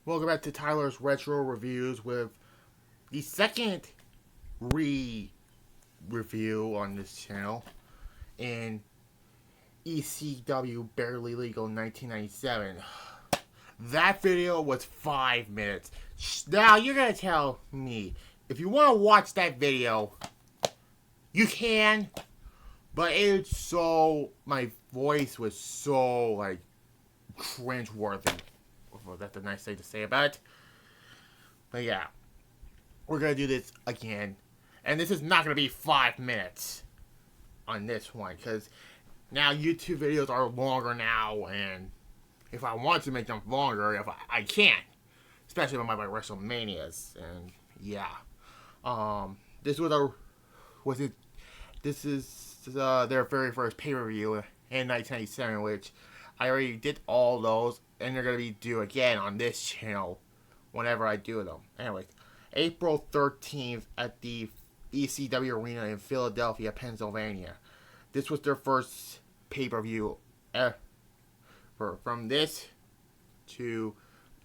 Welcome back to Tyler's Retro Reviews with the second review on this channel in ECW Barely Legal 1997. That video was 5 minutes. Now you're gonna tell me, if you want to watch that video, you can, but it's so, my voice was so, like, cringe-worthy. Well, that's a nice thing to say about it. But yeah, we're gonna do this again. And this is not gonna be 5 minutes on this one, because now YouTube videos are longer now, and if I want to make them longer, if I can. Especially with my WrestleManias. And yeah. This is their very first pay-per-view in 1997, which I already did all those, and they're going to be due again on this channel whenever I do them. Anyways, April 13th at the ECW Arena in Philadelphia, Pennsylvania. This was their first pay-per-view ever. From this to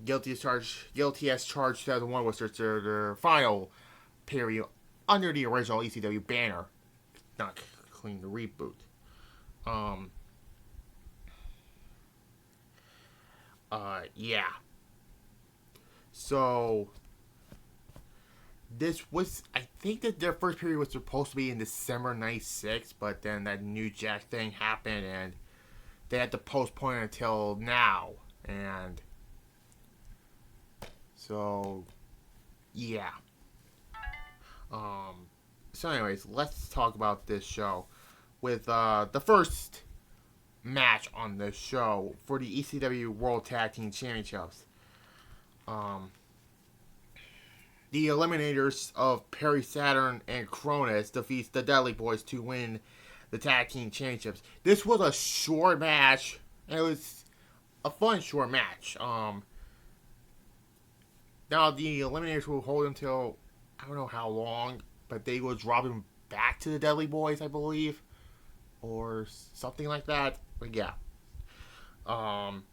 Guilty as Charged 2001 was their final pay-per-view under the original ECW banner. Not including the reboot. Yeah. So, this was, I think that their first period was supposed to be in December 96, but then that New Jack thing happened, and they had to postpone it until now, and so, yeah. So anyways, let's talk about this show with, the first match on this show for the ECW World Tag Team Championships. The Eliminators of Perry Saturn and Cronus defeats the Dudley Boys to win the Tag Team Championships. This was a short match, and it was a fun short match. Now the Eliminators will hold until, I don't know how long, but they will drop him back to the Dudley Boys, I believe, or something like that. But yeah. And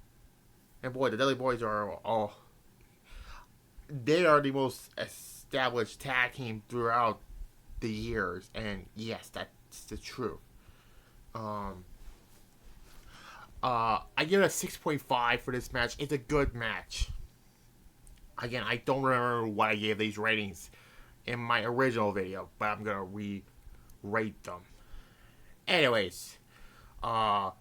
boy, the Dudley Boys are all, they are the most established tag team throughout the years, and yes, that's the truth. I give it a 6.5 for this match. It's a good match. Again, I don't remember what I gave these ratings in my original video, but I'm gonna re-rate them. Anyways, Rob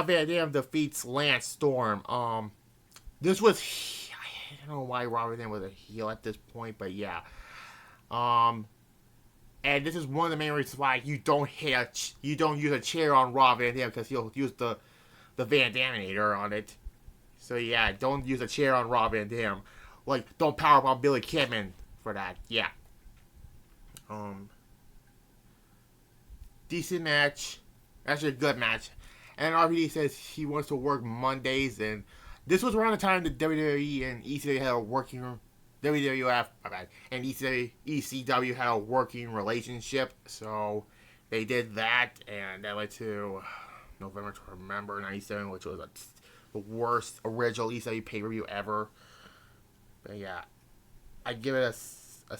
Van Dam defeats Lance Storm. This was, I don't know why Rob Van Dam was a heel at this point, but yeah. And this is one of the main reasons why you don't use a chair on Rob Van Dam, because he'll use the Van Daminator on it. So yeah, don't use a chair on Rob Van Dam. Like, don't powerbomb Billy Kidman for that. Yeah. Decent match. Actually a good match. And RVD says he wants to work Mondays, and this was around the time that WWE and ECW had a working WWF, my bad, and ECW had a working relationship, so they did that, and that led to November to Remember 97, which was the worst original ECW pay-per-view ever. But yeah, I give it I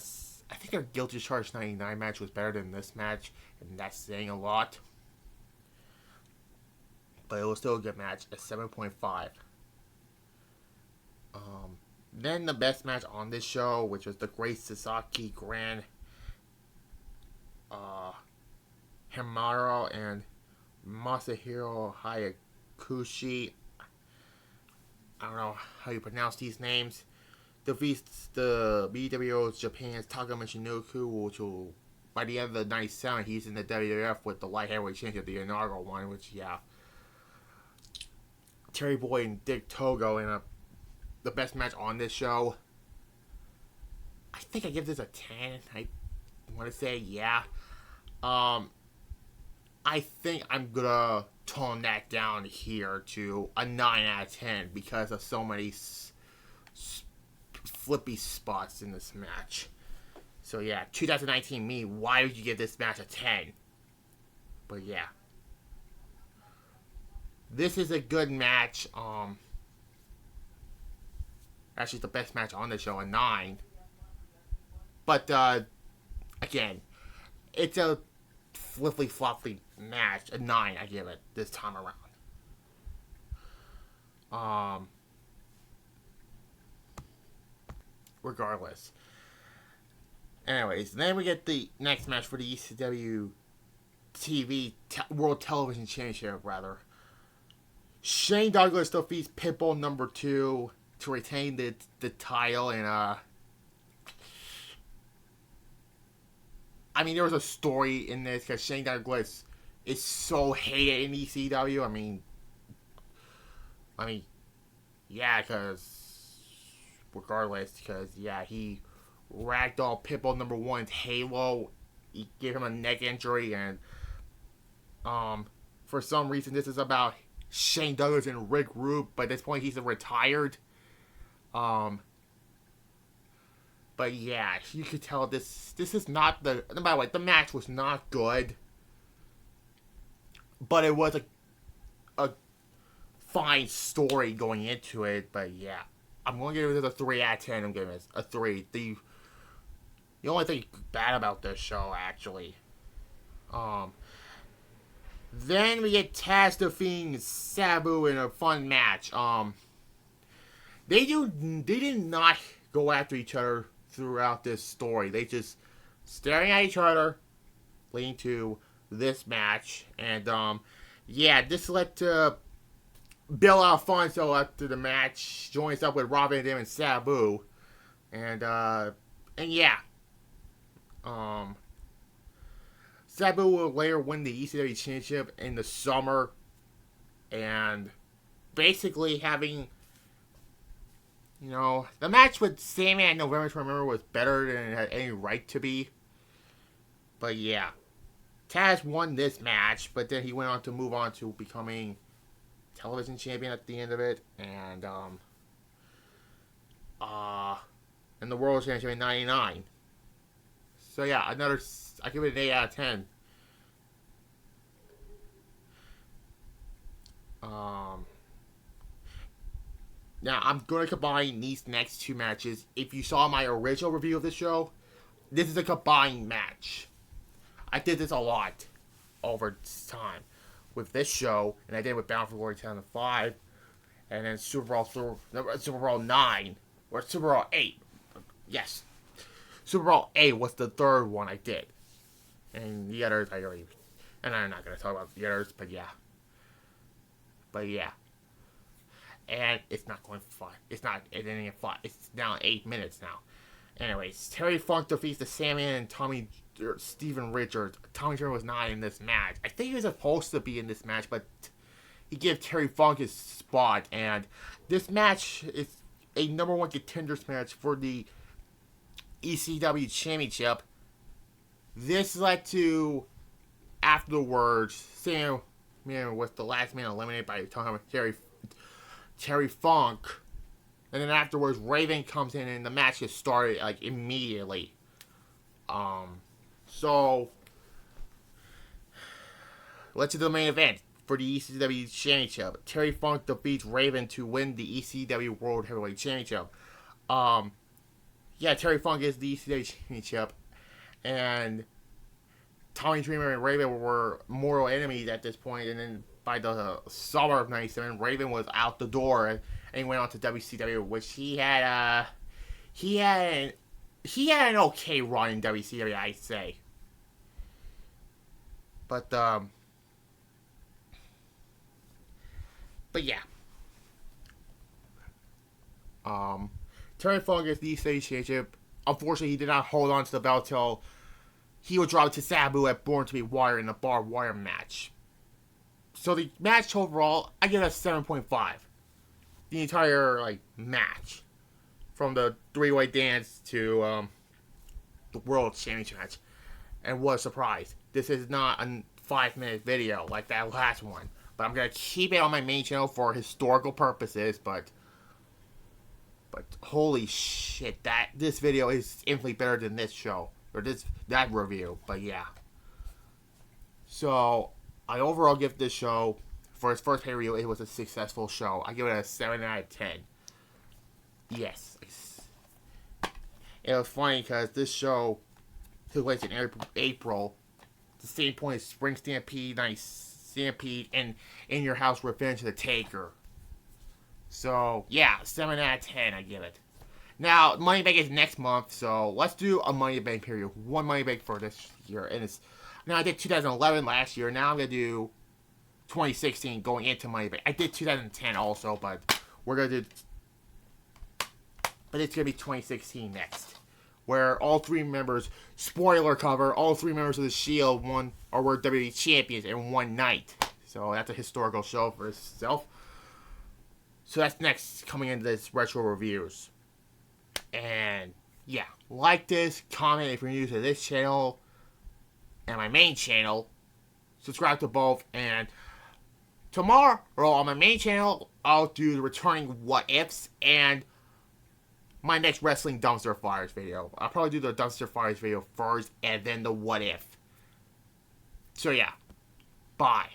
think their Guilty as Charged 99 match was better than this match, and that's saying a lot. But it was still a good match, a 7.5. Then the best match on this show, which was the Great Sasaki Grand Himaro and Masahiro Hayakushi. I don't know how you pronounce these names. Defeats the BWO Japan's Taka Michinoku, which will, by the end of the 97, he's in the WWF with the light heavyweight championship, the inaugural one, which, yeah. Terry Boyd and Dick Togo in the best match on this show. I think I give this a 10. I want to say, yeah. I think I'm gonna tone that down here to a 9 out of 10 because of so many flippy spots in this match. So yeah, 2019 me, why would you give this match a 10? But yeah. This is a good match. Actually, the best match on the show, a 9. But, again, it's a flippy-floppy match. A 9, I give it, this time around. Regardless. Anyways, then we get the next match for the ECW World Television Championship, rather. Shane Douglas defeats Pitbull number 2 to retain the title, and I mean, there was a story in this because Shane Douglas is so hated in ECW. I mean, yeah, regardless, because yeah, he ragdolled Pitbull number 1's Halo. He gave him a neck injury, and for some reason, this is about Shane Douglas and Rick Rude, but at this point, he's retired. But yeah, you could tell this is not by the way, the match was not good. But it was a fine story going into it. But yeah, I'm going to give it a 3 out of 10. I'm giving it a 3. The only thing bad about this show, actually. Then we get Taz defeating Sabu in a fun match. They did not go after each other throughout this story. They just staring at each other, leading to this match. And yeah, this led to Bill Alfonso after the match joins up with Robin and Sabu, and yeah, Sabu will later win the ECW Championship in the summer, and basically having, you know, the match with Salmon and November to Remember was better than it had any right to be. But yeah, Taz won this match, but then he went on to move on to becoming television champion at the end of it, and the world championship in '99. So yeah, I give it an 8 out of 10. Now I'm going to combine these next 2 matches. If you saw my original review of the show, this is a combined match. I did this a lot over time with this show, and I did it with Bound for Glory 2005, and then Super Bowl 9, or Super Bowl 8. Yes. Super Bowl 8 was the 3rd one I did. And the others, and I'm not going to talk about the others, but yeah. And it's not going for 5. It didn't get 5. It's now 8 minutes now. Anyways, Terry Funk defeats the Salmon and Steven Richards. Tommy Dreamer was not in this match. I think he was supposed to be in this match, but he gave Terry Funk his spot. And this match is a number 1 contenders match for the ECW Championship. This led to, afterwards, Sam was the last man eliminated by Terry Funk. And then afterwards, Raven comes in and the match gets started, like, immediately. So, let's do the main event for the ECW Championship. Terry Funk defeats Raven to win the ECW World Heavyweight Championship. Yeah, Terry Funk is the ECW Championship. And Tommy Dreamer and Raven were mortal enemies at this point. And then by the summer of '97, Raven was out the door and he went on to WCW, which he had an okay run in WCW, I'd say. But yeah. Terry Funk is the ECW Championship. Unfortunately, he did not hold on to the belt till he would drop it to Sabu at Born to Be Wired in the barbed wire match. So the match overall, I give it a 7.5. The entire match, from the 3-way dance to the World Championship match, and what a surprise! This is not a 5-minute video like that last one, but I'm gonna keep it on my main channel for historical purposes. But holy shit, this video is infinitely better than this show or that review. But yeah, so I overall give this show, for its first pay review, it was a successful show. I give it a 7 out of 10. Yes. It was funny because this show took place in April, the same point as Spring Stampede, Stampede, and In Your House Revenge of the Taker. So, yeah, 7 out of 10, I give it. Now, Money Bank is next month, so let's do a Money Bank period. One Money Bank for this year. And it's now I did 2011 last year. Now I'm going to do 2016 going into Money Bank. I did 2010 also, but we're going to do... But it's going to be 2016 next. Where all 3 members, spoiler cover, all 3 members of the Shield were WWE champions in one night. So that's a historical show for itself. So that's next coming into this retro reviews. And yeah, like this, comment if you're new to this channel and my main channel. Subscribe to both. And tomorrow, on my main channel, I'll do the returning what ifs and my next wrestling dumpster fires video. I'll probably do the dumpster fires video first and then the what if. So yeah, bye.